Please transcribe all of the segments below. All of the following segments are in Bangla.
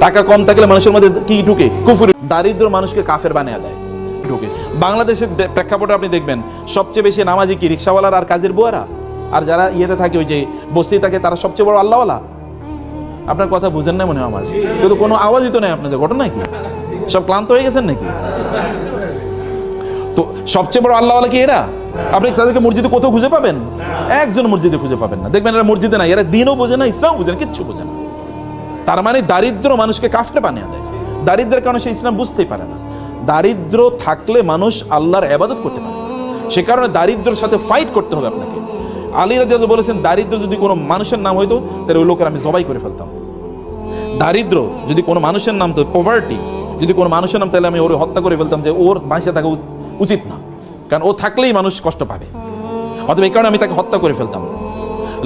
টাকা কম থাকলে মানুষের মধ্যে কি ঢুকে? কুফর। দারিদ্র মানুষকে কাফের বানিয়ে দেয়, ঢুকে। বাংলাদেশের প্রেক্ষাপটে আপনি দেখবেন সবচেয়ে বেশি নামাজি কি রিক্সাওয়ালার আর কাজের বুয়ারা, আর যারা ইয়েতে থাকে ওই যে বস্তি থাকে তারা সবচেয়ে বড় আল্লাহওয়ালা। আপনার কথা বুঝেন না মনে হয় আমার, কিন্তু কোনো আওয়াজই তো নেই আপনাদের। ঘটনা কি? সব ক্লান্ত হয়ে গেছেন নাকি? তো সবচেয়ে বড় আল্লাহওয়ালা কি এরা? আপনি তাদেরকে মসজিদে কোথাও খুঁজে পাবেন? একজন মসজিদে খুঁজে পাবেন না। দেখবেন এরা মসজিদে না, এরা দিনও বোঝে না, ইসলাম বোঝে না, কিচ্ছু বোঝে না। তার মানে দারিদ্র মানুষকে কাফের বানিয়ে দেয়। দারিদ্রের কারণে সে ইসলাম বুঝতেই পারে না। দারিদ্র থাকলে মানুষ আল্লাহর ইবাদত করতে পারে না। সে কারণে দারিদ্রের সাথে ফাইট করতে হবে আপনাকে। আলী রাদিয়াল্লাহু বলেছেন, দারিদ্র যদি কোনো মানুষের নাম হইতো তাহলে ওই লোকের আমি জবাই করে ফেলতাম। দারিদ্র যদি কোনো মানুষের নাম, তো পভার্টি যদি কোনো মানুষের নাম, তাহলে আমি ওর হত্যা করে ফেলতাম, যে ওর বাঁচে থাকা উচিত না, কারণ ও থাকলেই মানুষ কষ্ট পাবে। অতএব এই কারণে আমি তাকে হত্যা করে ফেলতাম।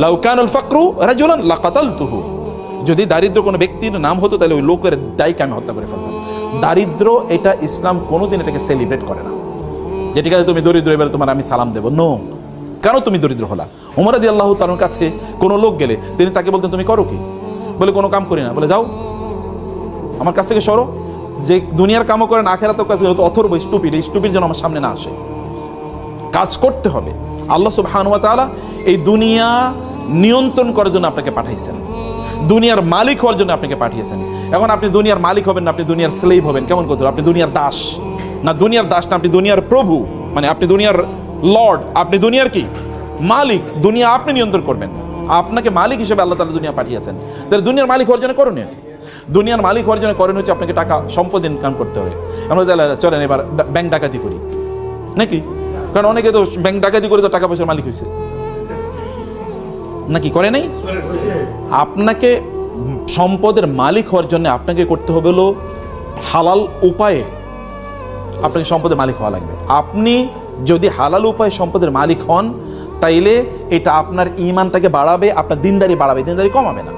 লাউ কানাল ফাকরু রাজুলান লাকাতালতুহু, যদি দারিদ্র কোনো ব্যক্তির নাম হতো তাহলে ওই লোকের দায়কে আমি হত্যা করে ফেলতাম। দারিদ্র এটা ইসলাম কোনোদিন এটাকে সেলিব্রেট করে না, যে ঠিক আছে তুমি দরিদ্র এবারে তোমার আমি সালাম দেবো। নো, কেন তুমি দরিদ্র হলা? ওমর রাদিয়াল্লাহু তাআলার কাছে কোনো লোক গেলে তিনি তাকে বলতেন, তুমি করো কি? বলে কোনো কাম করি না। বলে যাও আমার কাছ থেকে সরো, যে দুনিয়ার কামও করেন আখেরাতেও কাজ করে, অথর্ব স্টুপিড, এই স্টুপিড যেন আমার সামনে না আসে। কাজ করতে হবে। আল্লাহ সুবহানাহু ওয়া তাআলা এই দুনিয়া নিয়ন্ত্রণ করার জন্য আপনাকে পাঠাইছেন, দুনিয়ার মালিক হওয়ার জন্য আপনাকে পাঠিয়েছেন। এখন আপনি দুনিয়ার মালিক হবেন না, আপনি দুনিয়ার স্লেভ হবেন। কেমন কথা? আপনি দুনিয়ার দাস না, দুনিয়ার দাস না, আপনি দুনিয়ার প্রভু, মানে আপনি দুনিয়ার লর্ড, আপনি দুনিয়ার কি মালিক। দুনিয়া আপনি নিয়ন্ত্রণ করবেন, আপনাকে মালিক হিসেবে আল্লাহ তাআলা দুনিয়া পাঠিয়েছেন। তাহলে দুনিয়ার মালিক হওয়ার জন্য করণীয় কি? দুনিয়ার মালিক হওয়ার জন্য করণীয় হচ্ছে আপনাকে টাকা সম্পদ ইনকাম করতে হবে। আমরা চলেন এবার ব্যাংক ডাকাতি করি নাকি? কারণ অনেকে তো ব্যাংক ডাকাতি করে তো টাকা পয়সার মালিক হয়েছে নাকি? করে নাই? আপনাকে সম্পদের মালিক হওয়ার জন্য আপনাকে করতে হবে হলো হালাল উপায়ে আপনাকে সম্পদের মালিক হওয়া লাগবে। আপনি যদি হালাল উপায়ে সম্পদের মালিক হন, তাইলে এটা আপনার ঈমানটাকে বাড়াবে, আপনার দিনদারি বাড়াবে, দিনদারি কমাবে না।